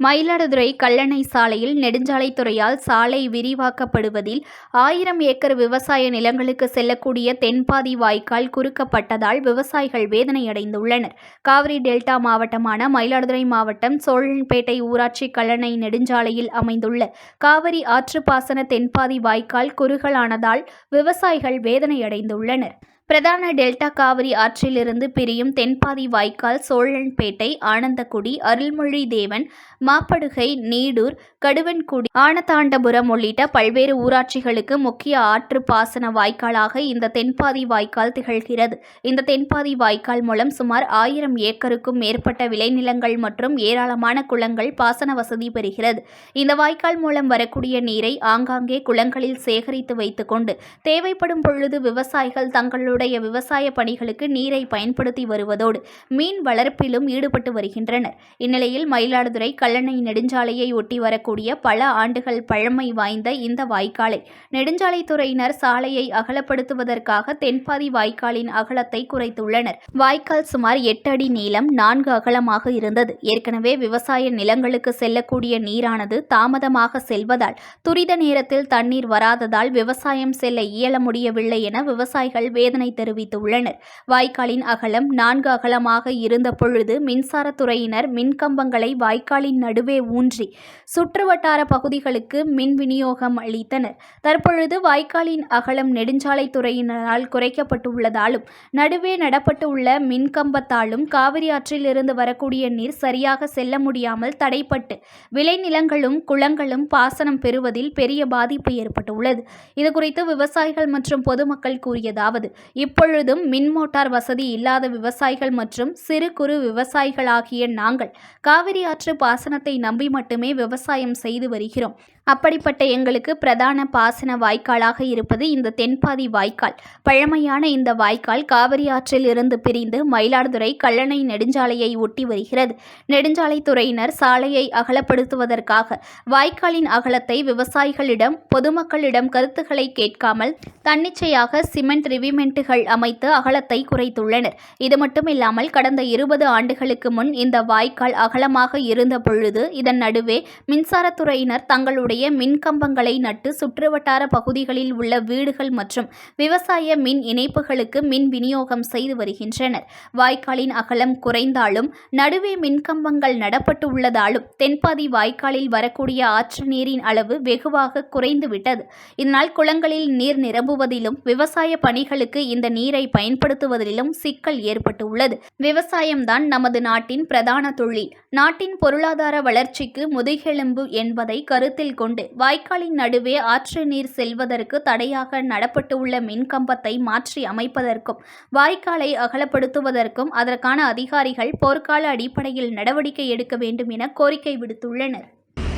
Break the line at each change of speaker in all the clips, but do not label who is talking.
மயிலாடுதுறை கல்லணை சாலையில் நெடுஞ்சாலைத்துறையால் சாலை விரிவாக்கப்படுவதில் 1000 ஏக்கர் விவசாய நிலங்களுக்கு செல்லக்கூடிய தென்பாதி வாய்க்கால் குறுக்கப்பட்டதால் விவசாயிகள் வேதனையடைந்துள்ளனர். காவிரி டெல்டா மாவட்டமான மயிலாடுதுறை மாவட்டம் சோழன்பேட்டை ஊராட்சி கல்லணை நெடுஞ்சாலையில் அமைந்துள்ள காவிரி ஆற்றுப்பாசன தென்பாதி வாய்க்கால் குறுகலானதால் விவசாயிகள் வேதனையடைந்துள்ளனர். பிரதான டெல்டா காவிரி ஆற்றிலிருந்து பிரியும் தென்பாதி வாய்க்கால் சோழன்பேட்டை, ஆனந்தக்குடி, அருள்மொழி தேவன், மாப்படுகை, நீடூர், கடுவன்குடி, ஆனதாண்டபுரம் உள்ளிட்ட பல்வேறு ஊராட்சிகளுக்கு முக்கிய ஆற்று பாசன வாய்க்காலாக இந்த தென்பாதி வாய்க்கால் திகழ்கிறது. இந்த தென்பாதி வாய்க்கால் மூலம் சுமார் 1000 ஏக்கருக்கும் மேற்பட்ட விளைநிலங்கள் மற்றும் ஏராளமான குளங்கள் பாசன வசதி பெறுகிறது. இந்த வாய்க்கால் மூலம் வரக்கூடிய நீரை ஆங்காங்கே குளங்களில் சேகரித்து வைத்துக் கொண்டு தேவைப்படும் பொழுது விவசாயிகள் தங்களுடைய விவசாய பணிகளுக்கு நீரை பயன்படுத்தி வருவதோடு மீன் வளர்ப்பிலும் ஈடுபட்டு வருகின்றனர். இந்நிலையில் மயிலாடுதுறை கல்லணை நெடுஞ்சாலையை ஒட்டி வரக்கூடிய பல ஆண்டுகள் பழமை வாய்ந்த இந்த வாய்க்காலை நெடுஞ்சாலைத்துறையினர் சாலையை அகலப்படுத்துவதற்காக தென்பாதி வாய்க்காலின் அகலத்தை குறைத்துள்ளனர். வாய்க்கால் சுமார் 8 அடி நீளம், 4 அகலமாக இருந்தது. ஏற்கனவே விவசாய நிலங்களுக்கு செல்லக்கூடிய நீரானது தாமதமாக செல்வதால் துரித நேரத்தில் தண்ணீர் வராததால் விவசாயம் செல்ல இயல முடியவில்லை என விவசாயிகள் வேதனை தெரிவித்துள்ளனர். வாய்க்காலின் அகலம் 4 அகலமாக இருந்த பொழுது மின்சாரத்துறையினர் மின்கம்பங்களை வாய்க்காலின் நடுவே ஊன்றி சுற்றுவட்டார பகுதிகளுக்கு மின் விநியோகம் அளித்தனர். தற்பொழுது வாய்க்காலின் அகலம் நெடுஞ்சாலைத்துறையினரால் குறைக்கப்பட்டுள்ளதாலும் நடுவே நடப்பட்டுள்ள மின்கம்பத்தாலும் காவிரி ஆற்றில் இருந்து வரக்கூடிய நீர் சரியாக செல்ல முடியாமல் தடைப்பட்டு விளைநிலங்களும் குளங்களும் பாசனம் பெறுவதில் பெரிய பாதிப்பு ஏற்பட்டுள்ளது. இதுகுறித்து விவசாயிகள் மற்றும் பொதுமக்கள் கூறியதாவது: இப்பொழுதும் மின் மோட்டார் வசதி இல்லாத விவசாயிகள் மற்றும் சிறு குறு விவசாயிகளாகிய நாங்கள் காவிரி ஆற்று பாசனத்தை நம்பி மட்டுமே விவசாயம் செய்து வருகிறோம். அப்படிப்பட்ட எங்களுக்கு பிரதான பாசன வாய்க்காலாக இருப்பது இந்த தென்பாதி வாய்க்கால். பழமையான இந்த வாய்க்கால் காவிரி ஆற்றில் இருந்து பிரிந்து மயிலாடுதுறை கல்லணை நெடுஞ்சாலையை ஒட்டி வருகிறது. நெடுஞ்சாலைத்துறையினர் சாலையை அகலப்படுத்துவதற்காக வாய்க்காலின் அகலத்தை விவசாயிகளிடம் பொதுமக்களிடம் கருத்துக்களை கேட்காமல் தன்னிச்சையாக சிமெண்ட் ரிவிமெண்ட்டுகள் அமைத்து அகலத்தை குறைத்துள்ளனர். இது மட்டுமில்லாமல் கடந்த 20 ஆண்டுகளுக்கு முன் இந்த வாய்க்கால் அகலமாக இருந்த பொழுது இதன் நடுவே மின்சாரத்துறையினர் தங்களுடைய மின்கம்பங்களை நட்டு சுற்றுவட்டார பகுதிகளில் உள்ள வீடுகள் மற்றும் விவசாய மின் இணைப்புகளுக்கு மின் விநியோகம் செய்து வருகின்றனர். வாய்க்காலின் அகலம் குறைந்தாலும் நடுவே மின்கம்பங்கள் நடப்பட்டு உள்ளதாலும் தென்பாதி வாய்க்காலில் வரக்கூடிய ஆற்று நீரின் அளவு வெகுவாக குறைந்துவிட்டது. இதனால் குளங்களில் நீர் நிரம்புவதிலும் விவசாய பணிகளுக்கு இந்த நீரை பயன்படுத்துவதிலும் சிக்கல் ஏற்பட்டுள்ளது. விவசாயம்தான் நமது நாட்டின் பிரதான தொழில். நாட்டின் பொருளாதார வளர்ச்சிக்கு முதுகெலும்பு என்பதை கருத்தில் கொண்டு வாய்க்காலின் நடுவே ஆற்று நீர் செல்வதற்கு தடையாக நடப்பட்டுள்ள மின்கம்பத்தை மாற்றி அமைப்பதற்கும் வாய்க்காலை அகலப்படுத்துவதற்கும் அதற்கான அதிகாரிகள் போர்க்கால அடிப்படையில் நடவடிக்கை எடுக்க வேண்டும் என கோரிக்கை விடுத்துள்ளனர்.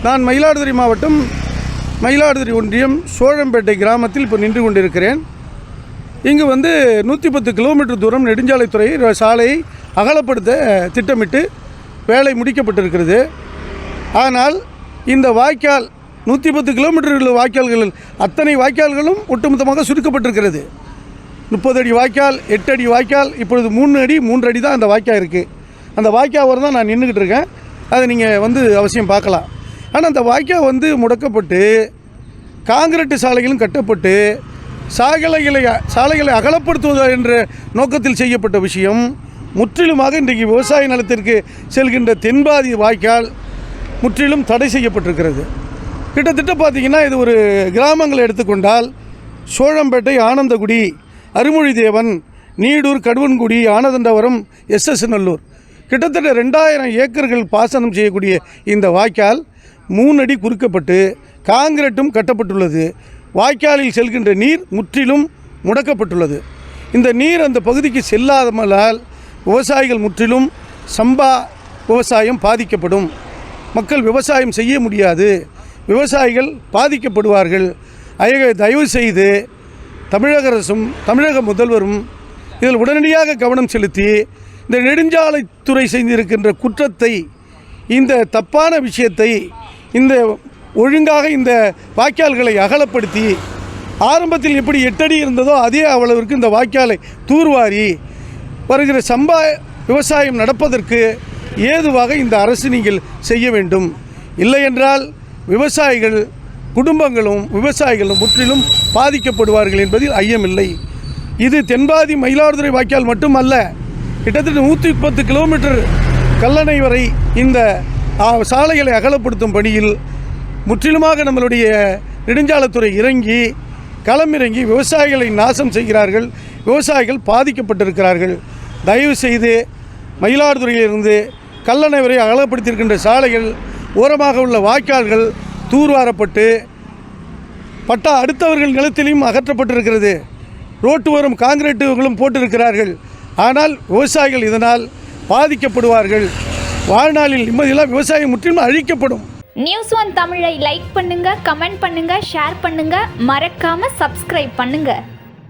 நான் மயிலாடுதுறை மாவட்டம் மயிலாடுதுறை ஒன்றியம் சோழம்பேட்டை கிராமத்தில் இப்போ நின்று கொண்டிருக்கிறேன். இங்கு 110 கிலோமீட்டர் தூரம் நெடுஞ்சாலைத்துறை சாலையை அகலப்படுத்த திட்டமிட்டு வேலை முடிக்கப்பட்டிருக்கிறது. ஆனால் இந்த வாய்க்கால் 110 கிலோமீட்டர்கள் வாய்க்கால்களில் அத்தனை வாய்க்கால்களும் ஒட்டுமொத்தமாக சுருக்கப்பட்டிருக்கிறது. 30 அடி வாய்க்கால், 8 அடி வாய்க்கால், இப்பொழுது 3 அடி 3 அடி தான் அந்த வாய்க்கால் இருக்குது. அந்த வாய்க்கால் வரை தான் நான் நின்றுக்கிட்டு இருக்கேன். அதை நீங்கள் அவசியம் பார்க்கலாம். ஆனால் அந்த வாய்க்கால் முடக்கப்பட்டு காங்கிரீட்டு சாலைகளும் கட்டப்பட்டு சாலைகளை அகலப்படுத்துவது என்ற நோக்கத்தில் செய்யப்பட்ட விஷயம் முற்றிலுமாக இன்றைக்கு விவசாய நிலத்திற்கு செல்கின்ற தென்பாதி வாய்க்கால் முற்றிலும் தடை செய்யப்பட்டிருக்கிறது. கிட்டத்தட்ட பார்த்திங்கன்னா இது ஒரு கிராமங்களை எடுத்துக்கொண்டால் சோழம்பேட்டை, ஆனந்தகுடி, அருள்மொழி தேவன், நீடூர், கடுவன்குடி, ஆனதாண்டபுரம், SS நல்லூர் கிட்டத்தட்ட 2000 ஏக்கர்கள் பாசனம் செய்யக்கூடிய இந்த வாய்க்கால் 3 அடி குறுக்கப்பட்டு காங்கிரீட்டும் கட்டப்பட்டுள்ளது. வாய்க்காலில் செல்கின்ற நீர் முற்றிலும் முடக்கப்பட்டுள்ளது. இந்த நீர் அந்த பகுதிக்கு செல்லாததால் விவசாயிகள் முற்றிலும் சம்பா விவசாயம் பாதிக்கப்படும். மக்கள் விவசாயம் செய்ய முடியாது. விவசாயிகள் பாதிக்கப்படுவார்கள். தயவு செய்து தமிழக அரசும் தமிழக முதல்வரும் இதில் உடனடியாக கவனம் செலுத்தி இந்த நெடுஞ்சாலைத்துறை செய்திருக்கின்ற குற்றத்தை, இந்த தப்பான விஷயத்தை, இந்த ஒழுங்காக இந்த வாய்க்கால்களை அகலப்படுத்தி ஆரம்பத்தில் எப்படி 8 அடி இருந்ததோ அதே அளவிற்கு இந்த வாய்க்காலை தூர்வாரி வருகிற சம்பா விவசாயம் நடப்பதற்கு ஏதுவாக இந்த அரசு நீங்கள் செய்ய வேண்டும். இல்லை என்றால் விவசாயிகள் குடும்பங்களும் விவசாயிகளும் முற்றிலும் பாதிக்கப்படுவார்கள் என்பதில் ஐயமில்லை. இது தென்பாதி மயிலாடுதுறை வாய்க்கால் மட்டுமல்ல, கிட்டத்தட்ட 130 கிலோமீட்டர் கல்லணை வரை இந்த சாலைகளை அகலப்படுத்தும் பணியில் முற்றிலுமாக நம்மளுடைய நெடுஞ்சாலைத்துறை இறங்கி களமிறங்கி விவசாயிகளை நாசம் செய்கிறார்கள். விவசாயிகள் பாதிக்கப்பட்டிருக்கிறார்கள். தயவு செய்து மயிலாடுதுறையிலிருந்து கல்லணை வரை அகலப்படுத்தியிருக்கின்ற சாலைகள் ஓரமாக உள்ள வாய்க்கால்கள் தூர்வாரப்பட்டு பட்டா அடுத்தவர்கள் நிலத்திலையும் அகற்றப்பட்டிருக்கிறது. ரோட்டு ஓரம் காங்கிரீட்டுகளும் போட்டிருக்கிறார்கள். ஆனால் விவசாயிகள் இதனால் பாதிக்கப்படுவார்கள். வாழ்நாளில் நிம்மதியெல்லாம் விவசாயம் முற்றிலும் அழிக்கப்படும்.
News1 தமிழை லைக் பண்ணுங்க, கமெண்ட் பண்ணுங்க, ஷேர் பண்ணுங்க, மறக்காம சப்ஸ்கிரைப் பண்ணுங்க.